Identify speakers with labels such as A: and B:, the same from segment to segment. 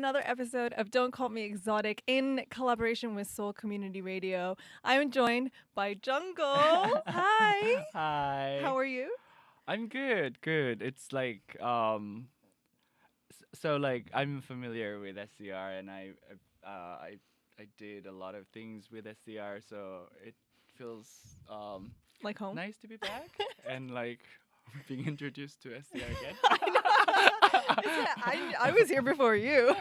A: another episode of Don't Call Me Exotic in collaboration with Seoul Community Radio. I'm joined by Jungle. Hi.
B: Hi.
A: How are you?
B: I'm good, good. It's like so like I'm familiar with SCR and I did a lot of things with SCR, so it feels
A: Like home?
B: nice to be back and like being introduced to SCR again.
A: I know. I was here before you.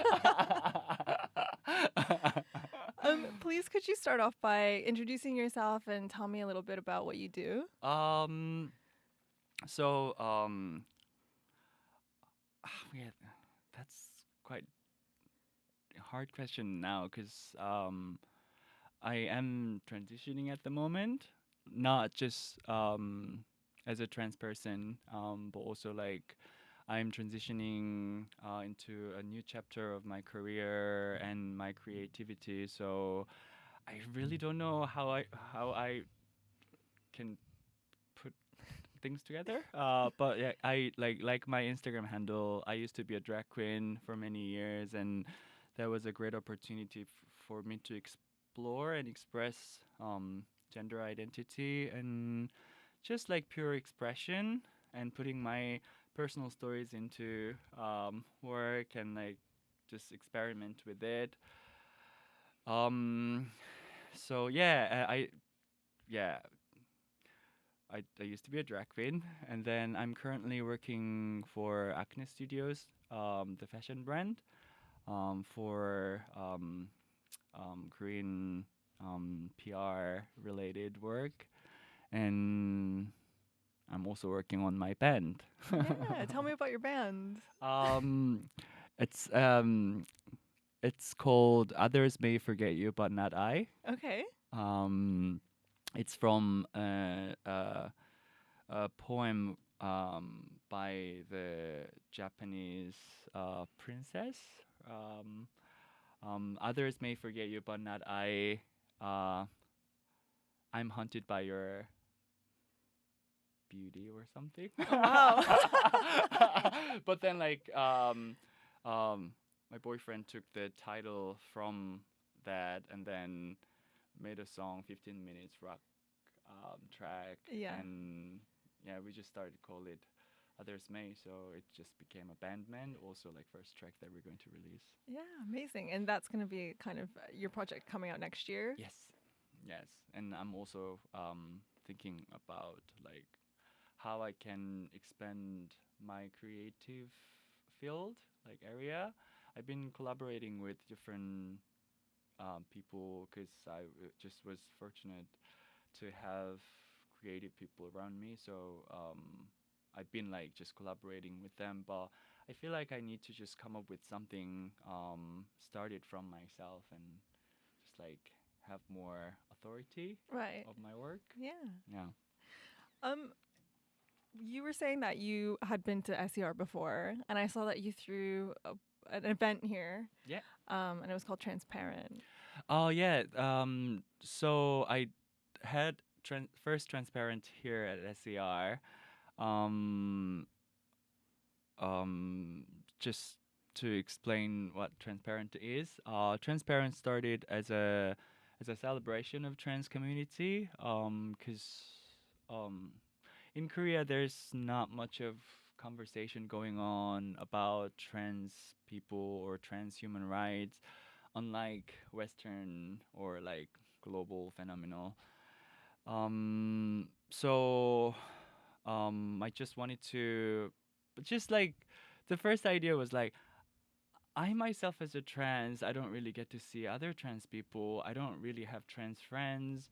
A: Please, could you start off by introducing yourself and tell me a little bit about what you do?
B: um so yeah, that's quite a hard question now because I am transitioning at the moment, not just as a trans person, but also like I'm transitioning into a new chapter of my career and my creativity. So I really don't know how I can put things together. But yeah, I like my Instagram handle. I used to be a drag queen for many years, and that was a great opportunity for me to explore and express gender identity and just like pure expression and putting my personal stories into work and like just experiment with it. Um, so yeah, I yeah I used to be a drag queen, and then I'm currently working for Acne Studios, the fashion brand, for Korean PR related work, and I'm also working on my band.
A: Yeah, tell me about your band.
B: um, it's um, it's called Others May Forget You, but Not I.
A: Okay.
B: Um, it's from a poem by the Japanese princess. Um, Others may forget you, but not I. Uh, I'm haunted by your beauty or something.
A: Oh, wow.
B: But then, my boyfriend took the title from that and then made a song, 15 minutes rock track,
A: Yeah.
B: and yeah, we just started to call it Others May, so it just became a band name, also like first track that we're going to release.
A: Yeah, amazing. And that's going to be kind of your project coming out next year?
B: Yes, yes, and I'm also thinking about like how I can expand my creative field, like area. I've been collaborating with different people because just was fortunate to have creative people around me. So I've been like just collaborating with them, but I feel like I need to just come up with something started from myself and just like have more authority
A: Right.
B: of my work.
A: Yeah.
B: Yeah.
A: Um, you were saying that you had been to SCR before, and I saw that you threw an event here,
B: Yeah.
A: and it was called Transparent.
B: Oh yeah. So I had first transparent here at SCR. Um, um, just to explain what transparent is. Transparent started as a celebration of trans community. Because um, in Korea there's not much of conversation going on about trans people or trans human rights, unlike Western or like global phenomenon. So I just wanted to, but just like the first idea was like, I myself as a trans, I don't really get to see other trans people. I don't really have trans friends.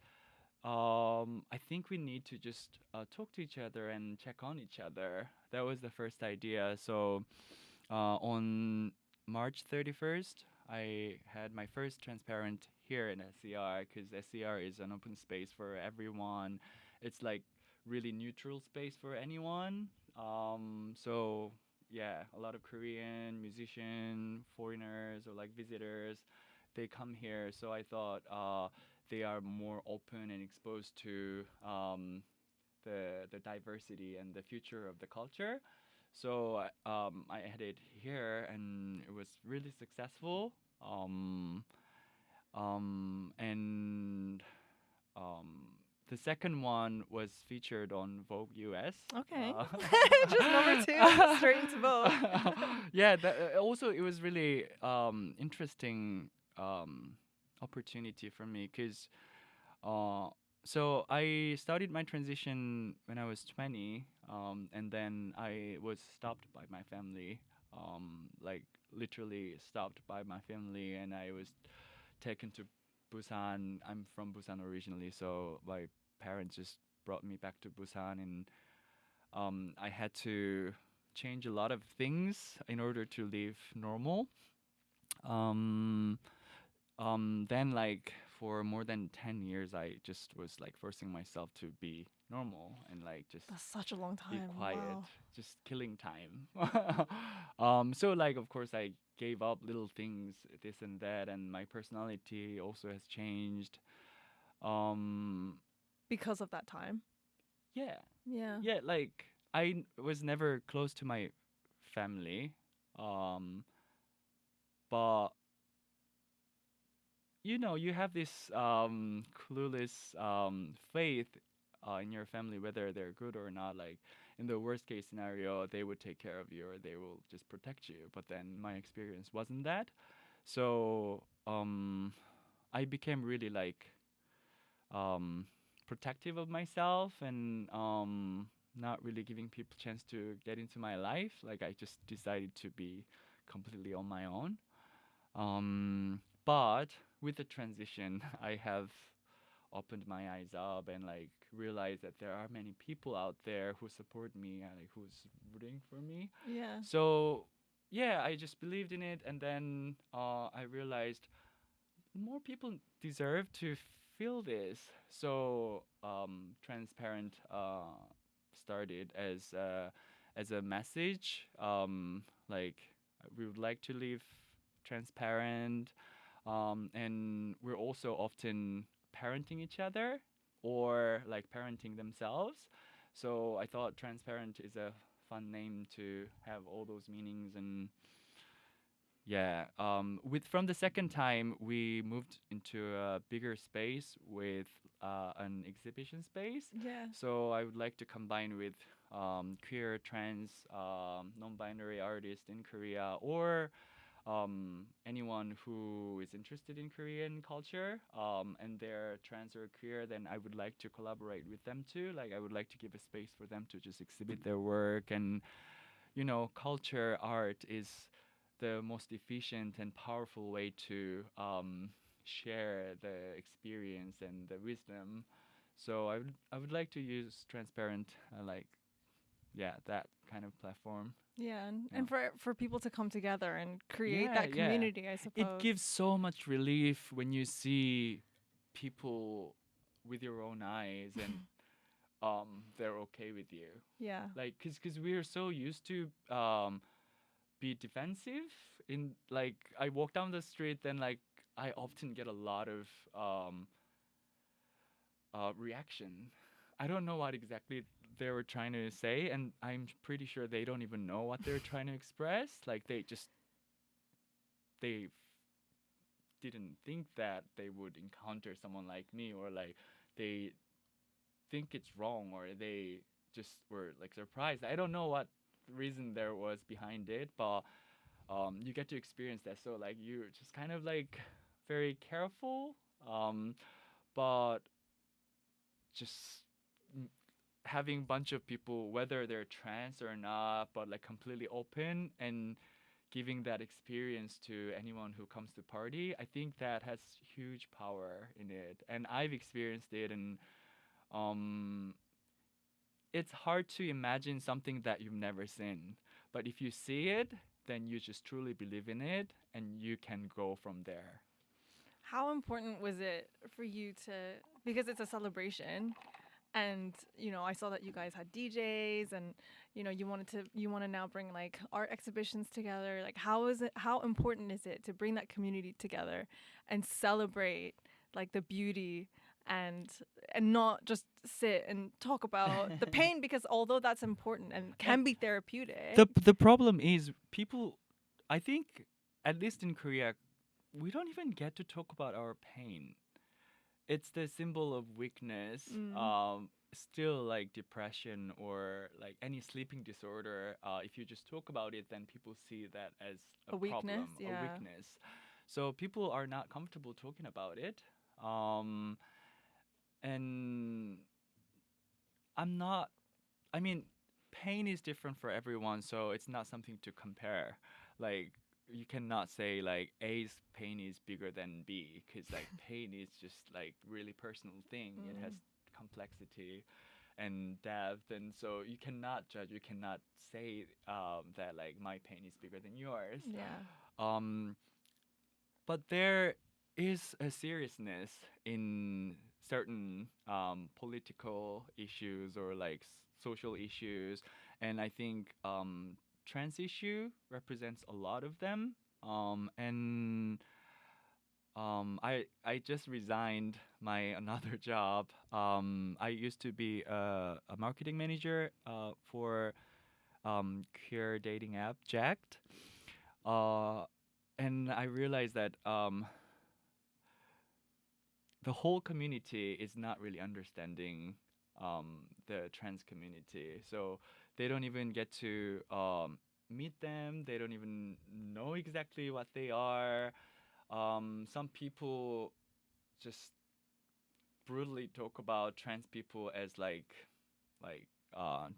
B: I think we need to just talk to each other and check on each other. That was the first idea. So on March 31st, I had my first transparent here in SCR because SCR is an open space for everyone. It's like really neutral space for anyone. So yeah, a lot of Korean musician, foreigners or like visitors, they come here. So I thought they are more open and exposed to the diversity and the future of the culture. So I had it here, and it was really successful. Um, and um, the second one was featured on Vogue US.
A: Okay.
B: Uh,
A: Just number two, straight into Vogue.
B: yeah. Also, it was really interesting um, opportunity for me because uh, so I started my transition when I was 20, and then I was stopped by my family, like literally stopped by my family, and I was taken to Busan. I'm from Busan originally, so my parents just brought me back to Busan, and I had to change a lot of things in order to live normal. Um, then like for more than 10 years, I just was like forcing myself to be normal and like just
A: That's such a long
B: be
A: time.
B: quiet,
A: Wow.
B: just killing time. So like of course I gave up little things, this and that, and my personality also has changed. Um,
A: Because of that time.
B: yeah,
A: Yeah.
B: yeah, like was never close to my family, um, but you know, you have this clueless faith in your family, whether they're good or not. Like in the worst case scenario, they would take care of you or they will just protect you. But then my experience wasn't that. So I became really like um, protective of myself and not really giving people chance to get into my life. Like I just decided to be completely on my own. But with the transition, I have opened my eyes up and like realized that there are many people out there who support me and like who's rooting for me.
A: Yeah.
B: So yeah, I just believed in it, and then I realized more people deserve to feel this. So transparent started as a message. Like we would like to live transparent, and we're also often parenting each other or like parenting themselves. So I thought transparent is a fun name to have all those meanings. And yeah, with from the second time we moved into a bigger space with an exhibition space.
A: Yeah.
B: So I would like to combine with queer, trans, non-binary artists in Korea, or anyone who is interested in Korean culture, and they're trans or queer, then I would like to collaborate with them too. Like I would like to give a space for them to just exhibit their work. And you know, culture art is the most efficient and powerful way to share the experience and the wisdom. So I would like to use transparent, like yeah, that kind of platform.
A: Yeah.
B: Yeah.
A: And for people to come together and create
B: Yeah,
A: that
B: yeah.
A: community, I
B: It
A: suppose.
B: gives so much relief when you see people with your own eyes and they're okay with you.
A: Yeah.
B: Like cuz we're so used to be defensive in like I walk down the street, then like I often get a lot of reaction. I don't know what exactly they were trying to say, and I'm pretty sure they don't even know what they're trying to express. Like they didn't think that they would encounter someone like me, or like they think it's wrong, or they just were like surprised. I don't know what reason there was behind it, but you get to experience that. So like you're just kind of like very careful, um, but just having a bunch of people, whether they're trans or not, but like completely open and giving that experience to anyone who comes to party, I think that has huge power in it. And I've experienced it, and um, it's hard to imagine something that you've never seen. But if you see it, then you just truly believe in it, and you can go from there.
A: How important was it for you to, because it's a celebration, and I saw that you guys had DJs, and you want to now bring like art exhibitions together. Like how important is it to bring that community together and celebrate like the beauty and not just sit and talk about the pain, because although that's important and can be therapeutic.
B: The problem is people, I think, at least in Korea, we don't even get to talk about our pain. It's the symbol of weakness. Still like depression or like any sleeping disorder. If you just talk about it, then people see that as a
A: A weakness,
B: problem, a
A: yeah.
B: weakness. So people are not comfortable talking about it. Um, and I'm not. I mean, pain is different for everyone, so it's not something to compare. Like you cannot say like A's pain is bigger than B, because like pain is just like really personal thing. It has complexity and depth, and so you cannot judge. You cannot say that like my pain is bigger than yours.
A: Yeah.
B: Um, but there is a seriousness in certain political issues or like social issues, and I think trans issue represents a lot of them. And I just resigned my another job. I used to be a marketing manager for queer dating app Jacked. Uh, and I realized that the whole community is not really understanding the trans community. So they don't even get to meet them. They don't even know exactly what they are. Some people just brutally talk about trans people as like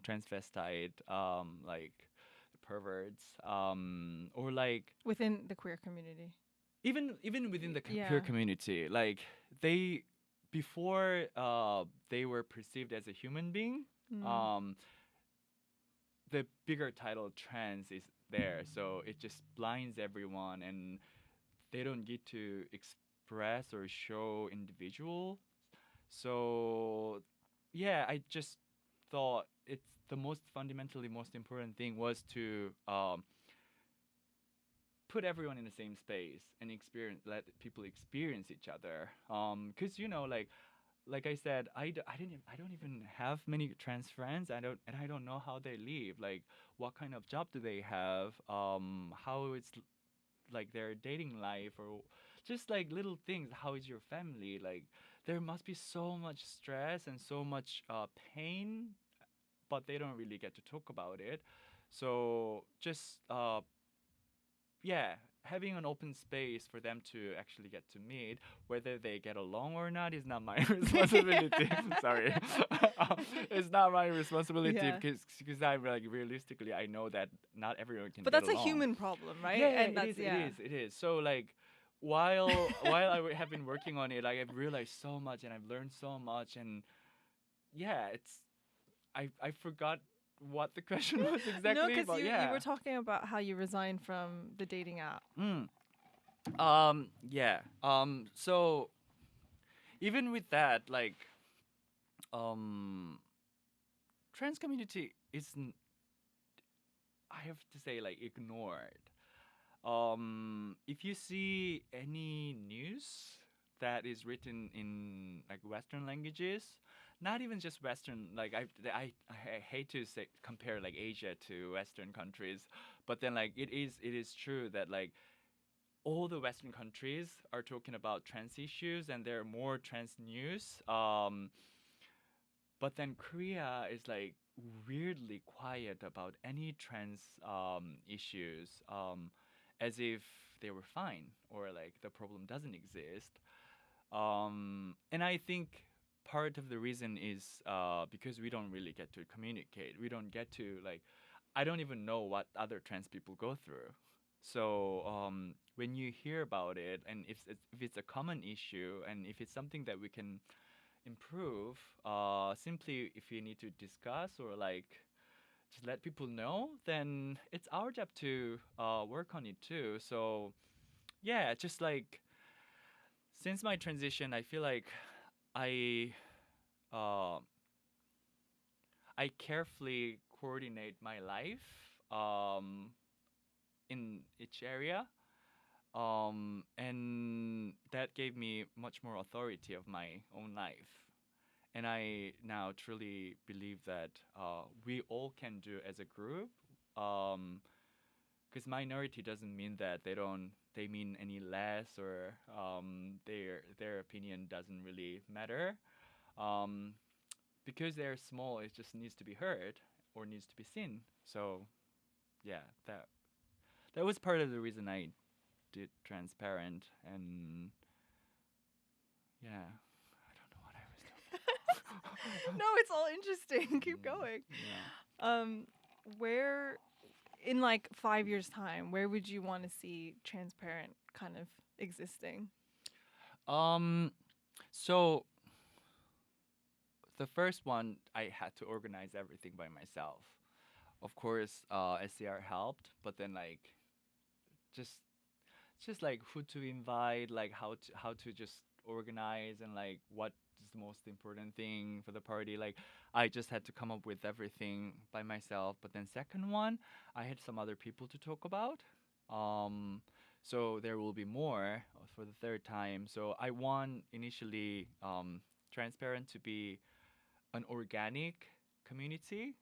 B: transvestite, like perverts, or like
A: Within the queer community.
B: even within the queer
A: Yeah.
B: community, like they before they were perceived as a human being, um the bigger title trans is there, so it just blinds everyone and they don't get to express or show individual. So yeah, I just thought it's the most fundamentally most important thing was to put everyone in the same space and experience, let people experience each other. Because you know, like I said, I don't even have many trans friends. I don't know how they live. Like, what kind of job do they have? How it's like their dating life, or just like little things. How is your family? Like, there must be so much stress and so much pain, but they don't really get to talk about it. So just yeah, having an open space for them to actually get to meet, whether they get along or not, is not my responsibility. Sorry, it's not my responsibility
A: Yeah.
B: because I like realistically I know that not everyone can
A: But
B: get
A: that's a
B: along.
A: human problem, right?
B: Yeah, yeah,
A: And that's
B: it is. So like, while have been working on it, like I've realized so much and I've learned so much, and yeah, it's I forgot what the question was
A: No,
B: exactly,
A: because
B: but
A: you
B: yeah.
A: were talking about how you resigned from the dating app.
B: Mm. Yeah. So even with that, like, um, trans community isn't, I have to say, like, ignored. If you see any news that is written in like Western languages, not even just Western, like I hate to say compare like Asia to Western countries, but then like it is true that like all the Western countries are talking about trans issues and there are more trans news. But then Korea is like weirdly quiet about any trans issues, as if they were fine or like the problem doesn't exist. And I think part of the reason is because we don't really get to communicate. We don't get to like, I don't even know what other trans people go through. So when you hear about it, and if it's a common issue, and if it's something that we can improve, simply if we need to discuss or like just let people know, then it's our job to work on it too. So yeah, just like since my transition, I feel like I uh, I carefully coordinate my life in each area, and that gave me much more authority of my own life. And I now truly believe that we all can do as a group. Because minority doesn't mean that they mean any less, or their opinion doesn't really matter. Um, because they're small, it just needs to be heard or needs to be seen. So yeah, that was part of the reason I did transparent. And yeah, I don't know what I was talking.
A: No, it's all interesting. Keep going.
B: Yeah.
A: Um, where in like 5 years' time, where would you want to see transparent kind of existing?
B: So the first one, I had to organize everything by myself. Of course, SCR helped, but then like just like who to invite, like how to just organize, and like what is the most important thing for the party. Like I just had to come up with everything by myself. But then second one, I had some other people to talk about. Um, so there will be more for the third time. So I want initially transparent to be an organic community.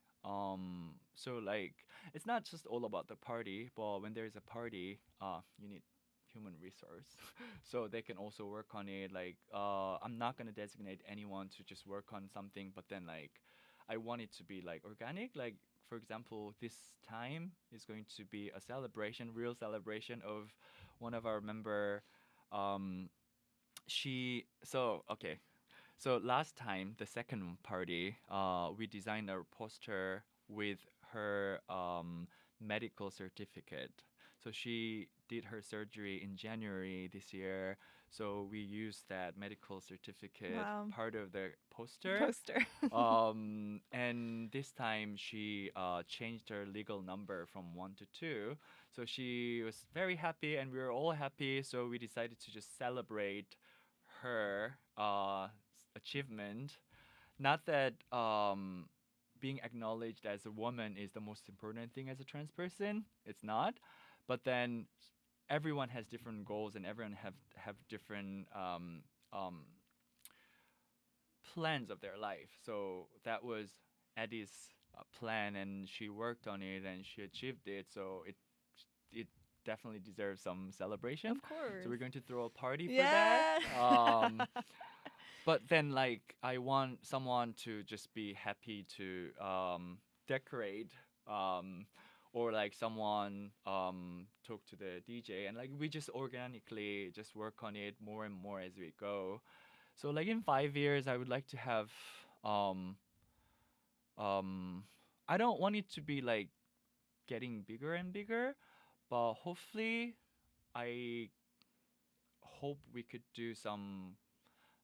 B: So like it's not just all about the party, but when there's a party, you need human resource, so they can also work on it. Like I'm not gonna designate anyone to just work on something, but then like I want it to be like organic. Like for example, this time is going to be a celebration, real celebration of one of our member. Um, she so okay so last time, the second party, we designed a poster with her medical certificate. So she did her surgery in January this year. So we used that medical certificate
A: Wow.
B: part of the poster.
A: Poster.
B: And this time she changed her legal number from 1 to 2. So she was very happy, and we were all happy. So we decided to just celebrate her achievement. Not that being acknowledged as a woman is the most important thing as a trans person. It's not. But then everyone has different goals, and everyone have different plans of their life. So that was Eddie's plan, and she worked on it, and she achieved it. So it definitely deserves some celebration.
A: Of course.
B: So we're going to throw a party for
A: Yeah.
B: that. But then like I want someone to just be happy to decorate, or like someone talk to the DJ, and like we just organically just work on it more and more as we go. So like in 5 years, I would like to have um um I don't want it to be like getting bigger and bigger, but hopefully I hope we could do some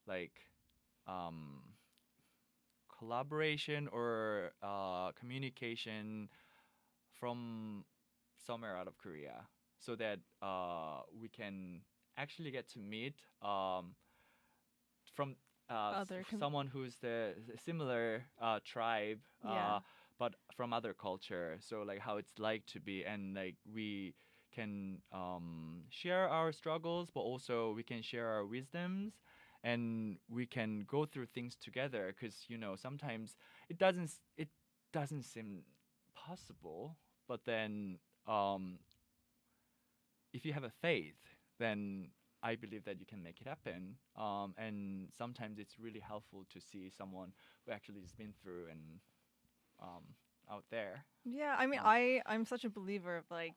B: like um collaboration or communication from somewhere out of Korea, so that we can actually get to meet from someone who's the similar tribe,
A: Yeah.
B: but from other culture. So like how it's like to be, and like we can share our struggles, but also we can share our wisdoms, and we can go through things together. Because sometimes it doesn't seem possible, but then if you have a faith, then I believe that you can make it happen. And sometimes it's really helpful to see someone who actually has been through and out there.
A: Yeah, I mean, I'm such a believer of like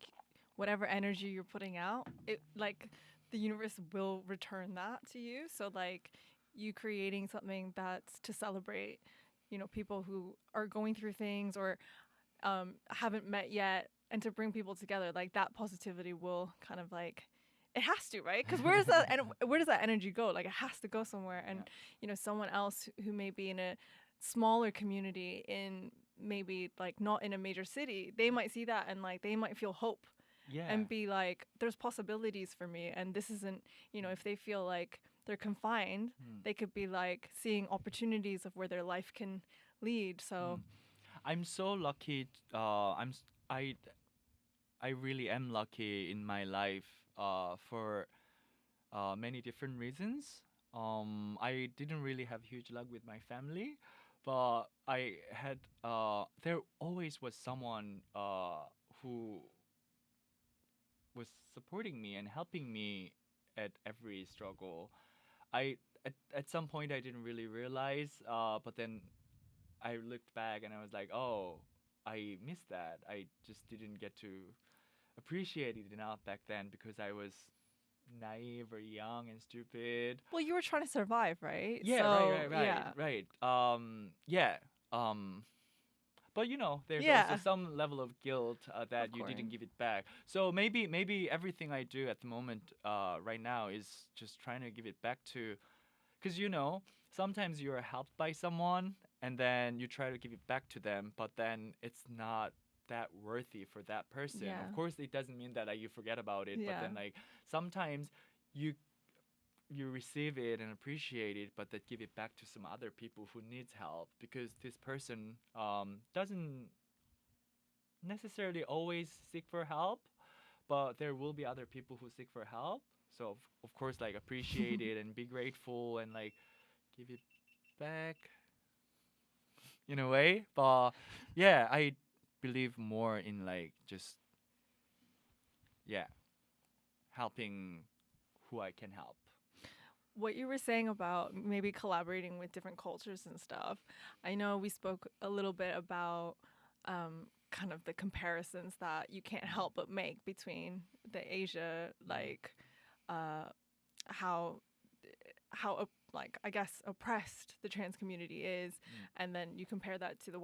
A: whatever energy you're putting out, it like the universe will return that to you. So like you creating something that's to celebrate, people who are going through things or haven't met yet, and to bring people together, like that positivity will kind of like it has to, right? Because where does that energy go? Like it has to go somewhere, and someone else who may be in a smaller community in maybe like not in a major city, they might see that and like they might feel hope and be like, there's possibilities for me. And this isn't, if they feel like they're confined, they could be like seeing opportunities of where their life can lead. So
B: I'm so lucky. I really am lucky in my life for many different reasons. I didn't really have huge luck with my family, but I had there always was someone who was supporting me and helping me at every struggle. At some point I didn't really realize, but then I looked back and I was like, oh, I missed that. I just didn't get to appreciate it enough back then because I was naive or young and stupid.
A: Well, you were trying to survive, right?
B: Yeah,
A: So, yeah.
B: right. Yeah. Um, but there's also
A: Yeah,
B: some level of guilt
A: of
B: that you
A: course.
B: didn't give it back. So maybe everything I do at the moment, right now, is just trying to give it back to, because sometimes you're helped by someone and then you try to give it back to them, but then it's not that worthy for that person.
A: Yeah.
B: Of course, it doesn't mean that you forget about it, but
A: Yeah.
B: then like sometimes you you receive it and appreciate it, but that give it back to some other people who needs help because this person doesn't necessarily always seek for help, but there will be other people who seek for help. So of course, like appreciate it and be grateful and like give it back in a way. But yeah, I believe more in like just yeah helping who I can help.
A: What you were saying about maybe collaborating with different cultures and stuff, I know we spoke a little bit about kind of the comparisons that you can't help but make between the Asia, like uh, how like I guess oppressed the trans community is,
B: Mm.
A: and then you compare that to the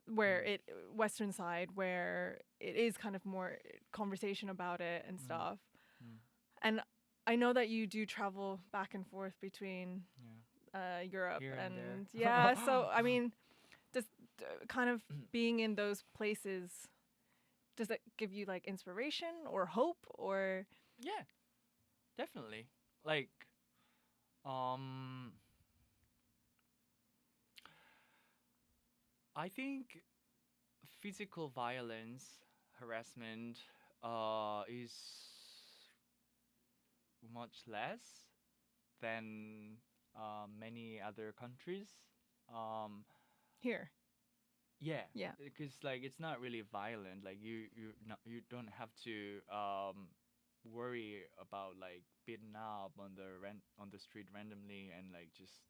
A: where
B: Mm.
A: it Western side where it is kind of more conversation about it and
B: Mm.
A: stuff.
B: Mm.
A: And I know that you do travel back and forth between
B: Yeah.
A: Europe
B: Here and
A: and
B: there.
A: yeah. So I mean, does kind of being in those places, does it give you like inspiration or hope or
B: Yeah, definitely. Like, um, I think physical violence, harassment, is much less than many other countries. Um,
A: here?
B: yeah,
A: Yeah.
B: because like it's not really violent. Like you don't have to worry about like beaten up on on the street randomly and like just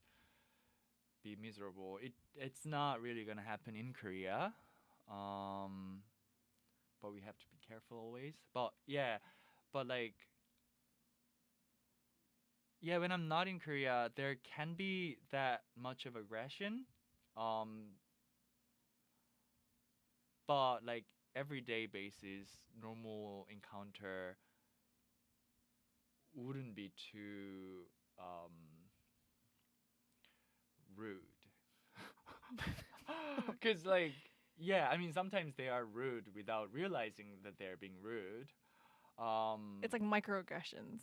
B: be miserable. It's not really gonna happen in Korea. Um, but we have to be careful always. But yeah, but like yeah, when I'm not in Korea, there can be that much of aggression. Um, but like everyday basis, normal encounter wouldn't be too rude. Cause like yeah, I mean sometimes they are rude without realizing that they're being rude.
A: It's like microaggressions.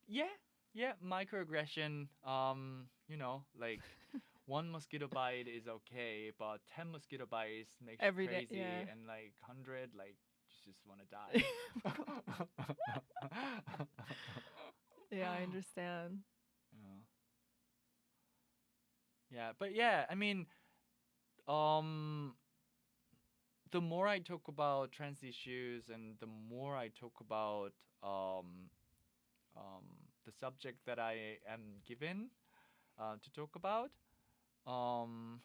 B: Yeah, yeah, microaggression. Like one mosquito bite is okay, but 10 mosquito bites makes you
A: Every day,
B: crazy,
A: yeah.
B: and like 100, like you just want to die.
A: Yeah, I understand.
B: Yeah. Yeah, but yeah, I mean, um, the more I talk about trans issues and the more I talk about um, um, the subject that I am given to talk about, um,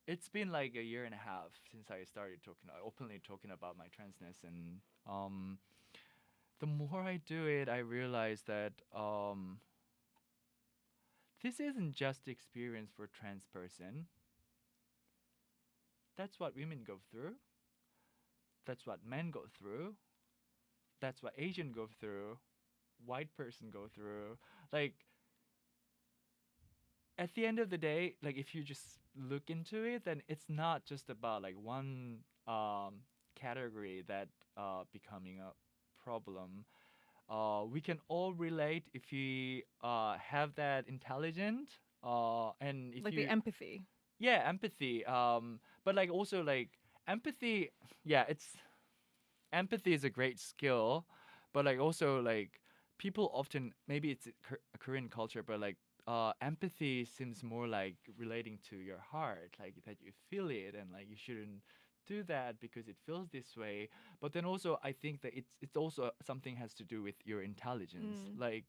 B: it's been like a year and a half since I started openly talking about my transness, and the more I do it, I realize that this isn't just experience for trans person. That's what women go through. That's what men go through. That's what Asian go through. White person go through. Like at the end of the day, like if you just look into it, then it's not just about like one category that becoming a problem. We can all relate if we have that intelligent and if
A: Like the
B: you
A: empathy.
B: yeah empathy but like also like empathy yeah it's empathy is a great skill but like also like people often, maybe it's a Korean culture, but like empathy seems more like relating to your heart, like that you feel it and like you shouldn't do that because it feels this way. But then also I think that it's also something has to do with your intelligence.
A: Mm.
B: Like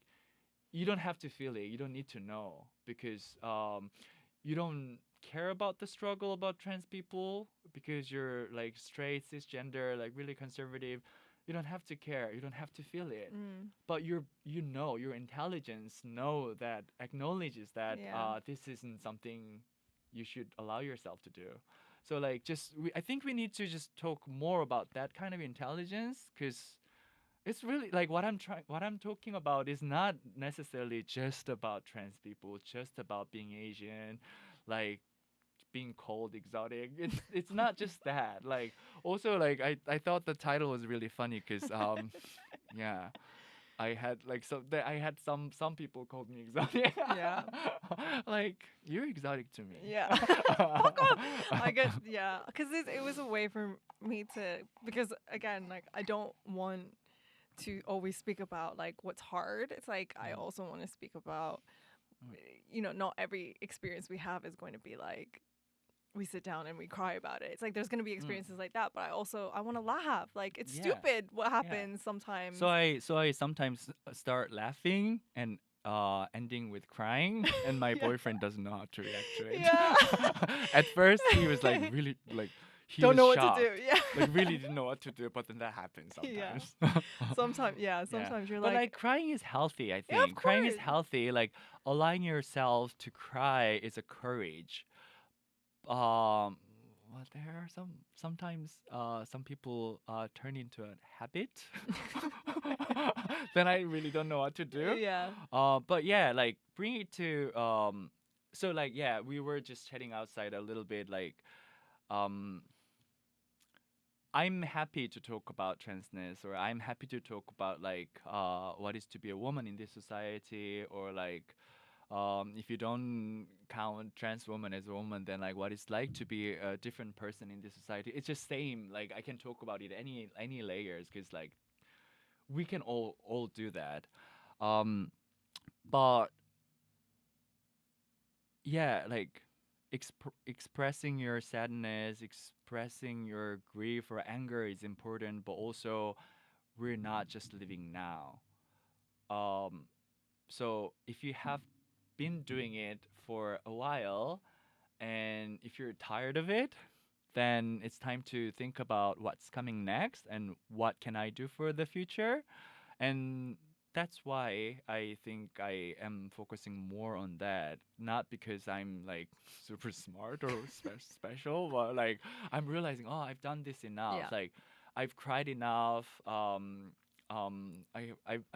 B: you don't have to feel it, you don't need to know, because you don't care about the struggle about trans people because you're like straight cisgender, like really conservative. You don't have to care, you don't have to feel it,
A: Mm.
B: but your intelligence know that, acknowledges that
A: Yeah.
B: this isn't something you should allow yourself to do. So like I think we need to just talk more about that kind of intelligence, because it's really like what I'm talking about is not necessarily just about trans people, just about being Asian, like being called exotic. It's not just that. Like also like I thought the title was really funny because yeah, I had like I had some people called me exotic.
A: Yeah.
B: Like you're exotic to me.
A: Yeah. Fuck off. I get, yeah, because it was a way for me to, because again, like I don't want to always speak about like what's hard. It's like I
B: Mm,
A: also want to speak about,
B: mm,
A: not every experience we have is going to be like we sit down and we cry about it. It's like there's going to be
B: mm.
A: experiences like that, but I want to laugh. Like it's
B: Yeah,
A: stupid what
B: yeah.
A: happens sometimes.
B: So I sometimes start laughing and ending with crying, and my
A: Yeah.
B: boyfriend doesn't know how to react to it.
A: Yeah.
B: At first, he was like really like he
A: Don't
B: was
A: know what to do.
B: shocked,
A: Yeah.
B: like really didn't know what to do. But then that happens
A: Yeah.
B: sometimes.
A: Sometimes, yeah.
B: Yeah,
A: Sometimes you're
B: but
A: like,
B: like crying is healthy. I
A: yeah, of
B: think crying is
A: course.
B: healthy. Like allowing yourself to cry is a courage. um well, there are sometimes some people turn into a habit. Then I really don't know what to do.
A: Yeah.
B: But yeah, like bring it to so like yeah, we were just chatting outside a little bit, like um I'm happy to talk about transness, or I'm happy to talk about like what is to be a woman in this society, or like if you don't count trans woman as a woman, then like what it's like to be a different person in this society. It's just same. Like I can talk about it any layers, because like we can all do that. Um, but yeah, like expressing your sadness, expressing your grief or anger is important, but also we're not just living now. Um, so if you have been doing it for a while, and if you're tired of it, then it's time to think about what's coming next and what can I do for the future. And that's why I think I am focusing more on that. Not because I'm like super smart or special, but like I'm realizing, oh, I've done this enough.
A: Yeah.
B: Like I've cried enough. I'm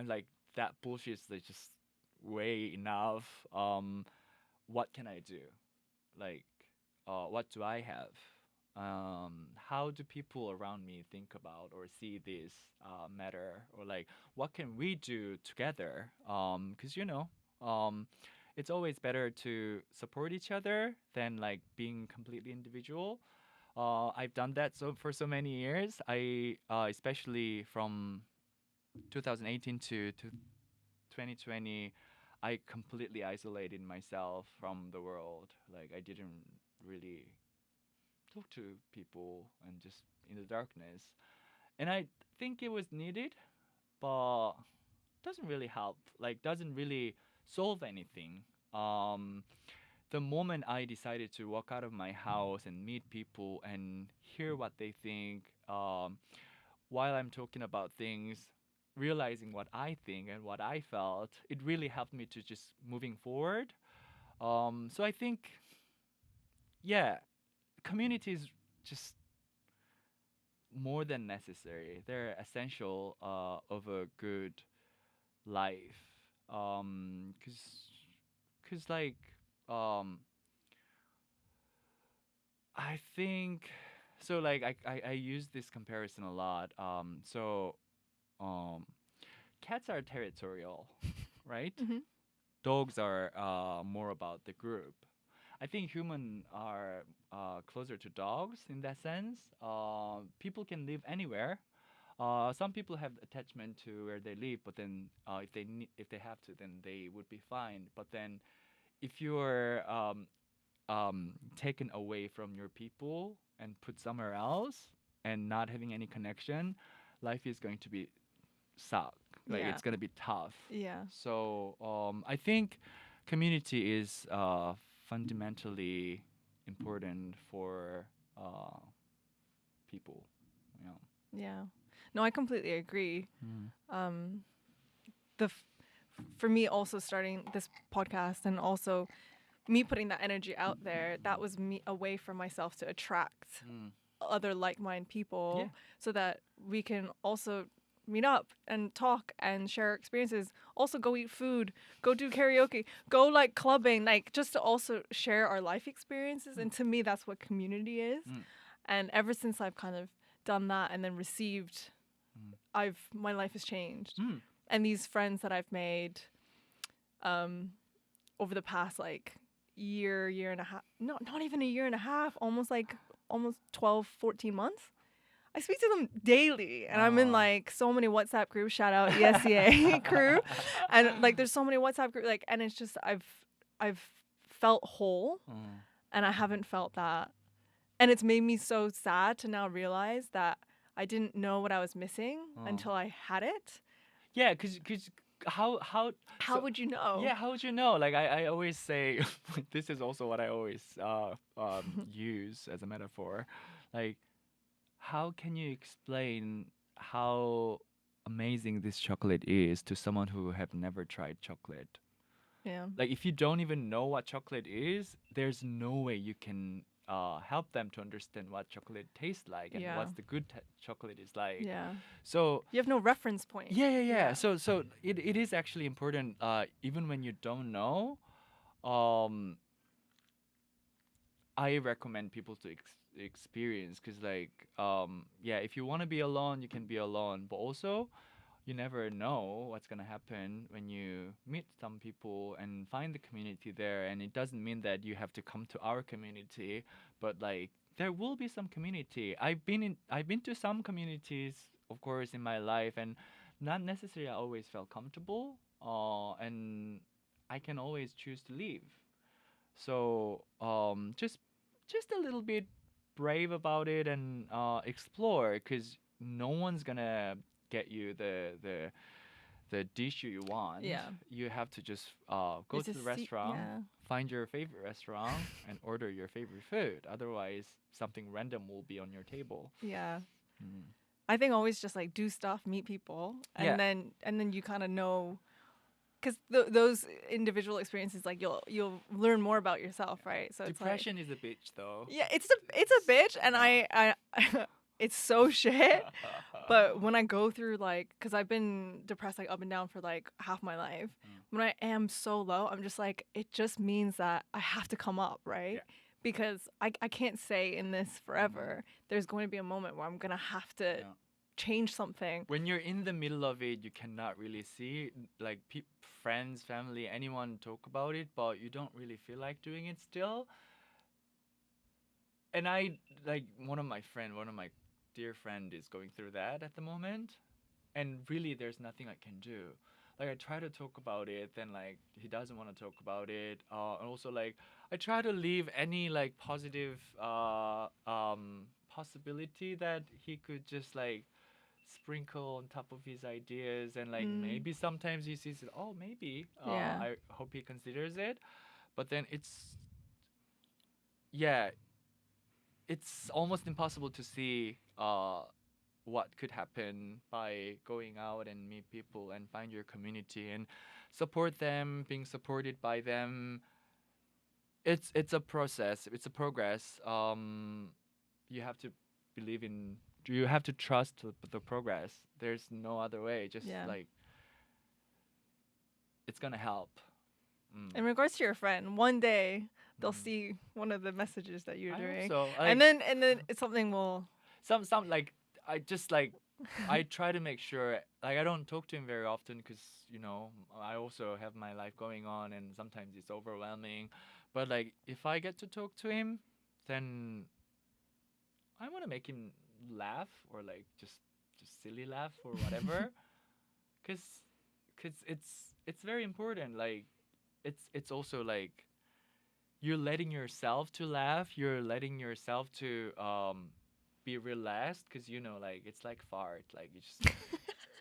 B: like that bullshit's like just way enough. What can I do? Like, what do I have? How do people around me think about or see this matter? Or like, what can we do together? Because um, it's always better to support each other than like being completely individual. I've done that for so many years. I especially from 2018 to 2020, I completely isolated myself from the world. Like I didn't really talk to people and just in the darkness. And I think it was needed, but doesn't really help. Like doesn't really solve anything. Um, the moment I decided to walk out of my house and meet people and hear what they think, while I'm talking about things, realizing what I think and what I felt, it really helped me to just moving forward. So I think, yeah, community is just more than necessary. They're essential of a good life. Cause like um, I think so. Like I use this comparison a lot. Um, cats are territorial, right?
A: Hmm.
B: Dogs are more about the group. I think humans are closer to dogs in that sense. People can live anywhere, some people have attachment to where they live, but then if they have to, then they would be fine. But then if you're taken away from your people and put somewhere else and not having any connection, life is going to be suck. Like
A: Yeah.
B: it's gonna be tough.
A: Yeah.
B: So I think community is fundamentally important for people. Yeah.
A: Yeah. No, I completely agree.
B: Mm.
A: The f- for me also starting this podcast and also me putting that energy out there, that was me a way for myself to attract
B: Mm.
A: other like-minded people
B: Yeah.
A: so that we can also meet up and talk and share experiences, also go eat food, go do karaoke, go like clubbing, like just to also share our life experiences. And to me that's what community is.
B: Mm.
A: And ever since I've kind of done that and then received, my life has changed.
B: Mm.
A: And these friends that I've made over the past like year and a half, not even a year and a half, almost 12, 14 months. I speak to them daily, and I'm in like so many WhatsApp groups. Shout out ESCA crew, and like there's so many WhatsApp groups. Like, and it's just I've felt whole, and I haven't felt that, and it's made me so sad to now realize that I didn't know what I was missing until I had it.
B: Yeah, cause how
A: How would you know?
B: Yeah, how would you know? Like I always say, this is also what I always use as a metaphor. Like, how can you explain how amazing this chocolate is to someone who have never tried chocolate?
A: Yeah.
B: Like, if you don't even know what chocolate is, there's no way you can help them to understand what chocolate tastes like and
A: Yeah.
B: what's the good chocolate is like.
A: Yeah.
B: So
A: You have no reference point.
B: yeah. So it is actually important, even when you don't know. I recommend people to experience, because like yeah, if you want to be alone, you can be alone, but also you never know what's gonna happen when you meet some people and find the community there. And it doesn't mean that you have to come to our community, but like there will be some community. I've been to some communities, of course, in my life, and not necessarily I always felt comfortable. And I can always choose to leave. So just a little bit brave about it and explore, because no one's gonna get you the dish you want.
A: Yeah.
B: You have to just go
A: It's
B: to
A: a
B: the restaurant,
A: yeah.
B: find your favorite restaurant, and order your favorite food. Otherwise, something random will be on your table.
A: Yeah.
B: Mm.
A: I think always just like do stuff, meet people, and
B: Yeah.
A: then you kind of know, because those individual experiences, like you'll learn more about yourself, right? So
B: Depression is a bitch, though.
A: it's like, it's a bitch, and
B: Yeah.
A: I it's so shit. But when I go through like, because I've been depressed like up and down for like half my life, when I am so low, I'm just like, it just means that I have to come up, right?
B: Yeah.
A: Because I can't stay in this forever. There's going to be a moment where I'm gonna have to change something.
B: When you're in the middle of it, you cannot really see like friends, family, anyone talk about it, but you don't really feel like doing it still. And I like one of my dear friend is going through that at the moment, and really there's nothing I can do. Like I try to talk about it, then like he doesn't want to talk about it. And also like I try to leave any like positive possibility that he could just like sprinkle on top of his ideas, and like maybe sometimes he sees it, oh maybe I hope he considers it. But then it's almost impossible to see what could happen by going out and meet people and find your community and support them, being supported by them. It's a process, it's a progress. You have to believe in, you have to trust the progress. There's no other way. Just like it's gonna help.
A: In regards to your friend, one day they'll see one of the messages that you're doing,
B: so.
A: and then it's something will.
B: Some like I just like I try to make sure, like I don't talk to him very often, because I also have my life going on and sometimes it's overwhelming. But like if I get to talk to him, then I want to make him laugh, or like just silly laugh or whatever, because it's very important. Like it's also like you're letting yourself to laugh. You're letting yourself to be relaxed, because like it's like fart. Like you just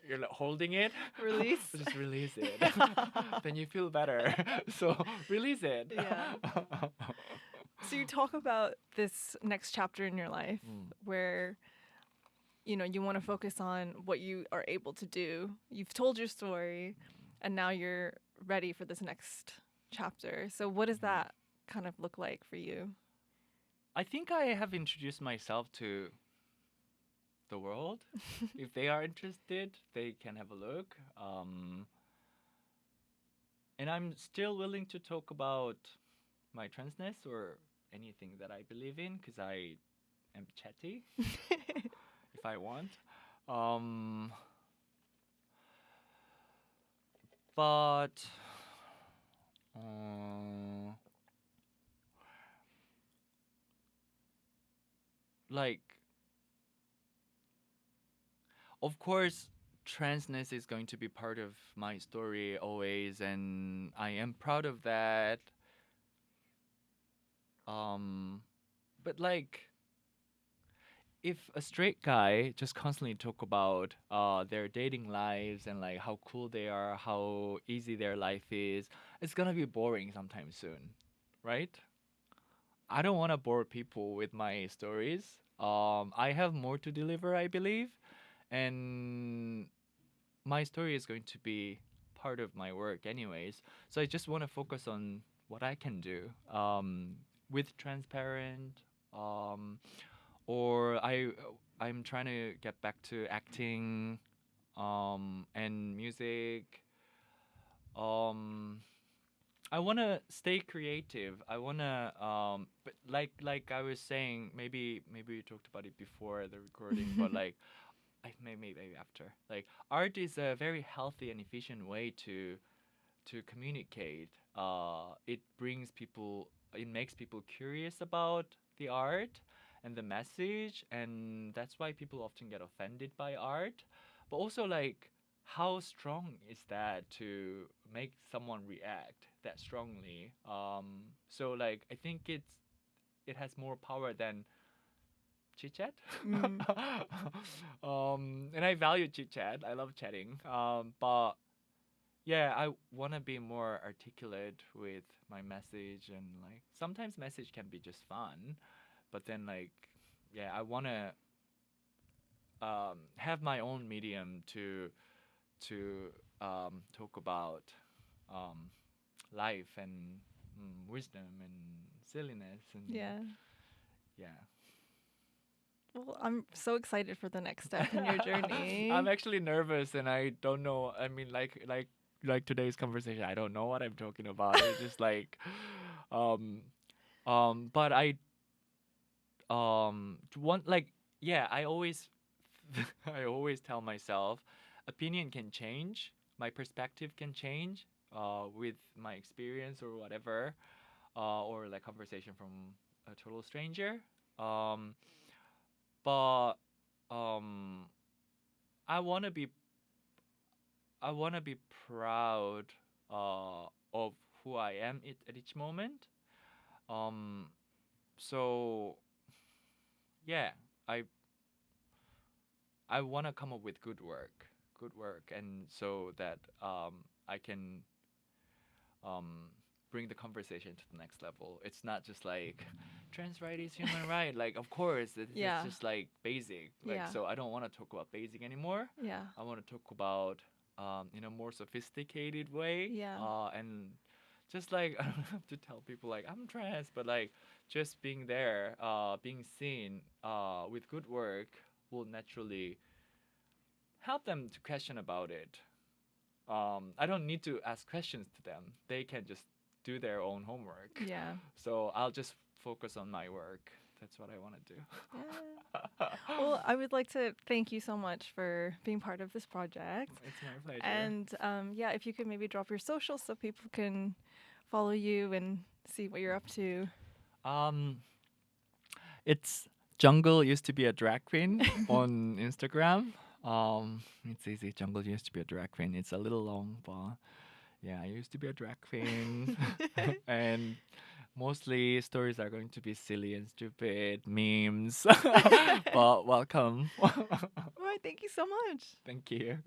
B: you're like holding it.
A: Release.
B: Just release it. Then you feel better. So release it.
A: Yeah. So you talk about this next chapter in your life where you want to focus on what you are able to do. You've told your story and now you're ready for this next chapter. So what does that kind of look like for you?
B: I think I have introduced myself to the world. If they are interested, they can have a look. And I'm still willing to talk about my transness or anything that I believe in, because I am chatty if I want. But like, of course, transness is going to be part of my story always, and I am proud of that. But like, if a straight guy just constantly talk about their dating lives and like how cool they are, how easy their life is, it's gonna be boring sometime soon, right? I don't want to bore people with my stories. I have more to deliver, I believe, and my story is going to be part of my work anyways. So I just want to focus on what I can do with transparent, or I'm trying to get back to acting and music. I want to stay creative. I want to but like I was saying, maybe we talked about it before the recording, but like maybe after. Like art is a very healthy and efficient way to communicate. It makes people curious about the art and the message, and that's why people often get offended by art. But also, like, how strong is that to make someone react that strongly? So like I think it has more power than chit chat. And I value chit chat. I love chatting. But yeah, I want to be more articulate with my message, and like sometimes message can be just fun, but then like yeah, I want to have my own medium to talk about um, life and wisdom and silliness and
A: Yeah.
B: yeah.
A: Well, I'm so excited for the next step in your journey.
B: I'm actually nervous, and I don't know. I mean, like today's conversation, I don't know what I'm talking about. It's just like, um, but I want like yeah. I always, I always tell myself, opinion can change, my perspective can change, with my experience or whatever, or like conversation from a total stranger. Um, but um I want to be I want to be proud of who I am at each moment. Um so yeah, I I want to come up with good work, and so that I can um bring the conversation to the next level. It's not just like trans right is human right. Like of course it's
A: Yeah.
B: just like basic. Like
A: Yeah.
B: so I don't want to talk about basic anymore.
A: Yeah.
B: I want to talk about in a more sophisticated way.
A: Yeah.
B: And just like I don't have to tell people like I'm trans, but like just being there, being seen with good work will naturally help them to question about it. I don't need to ask questions to them. They can just do their own homework.
A: Yeah.
B: So I'll just focus on my work. That's what I want to do.
A: Yeah. Well, I would like to thank you so much for being part of this project.
B: It's my pleasure.
A: And yeah, if you could maybe drop your socials so people can follow you and see what you're up to.
B: It's Jungle used to be a drag queen on Instagram. It's easy. Jungle used to be a drag queen. It's a little long, but yeah, I used to be a drag queen, and mostly stories are going to be silly and stupid memes. But welcome.
A: All right, thank you so much.
B: Thank you.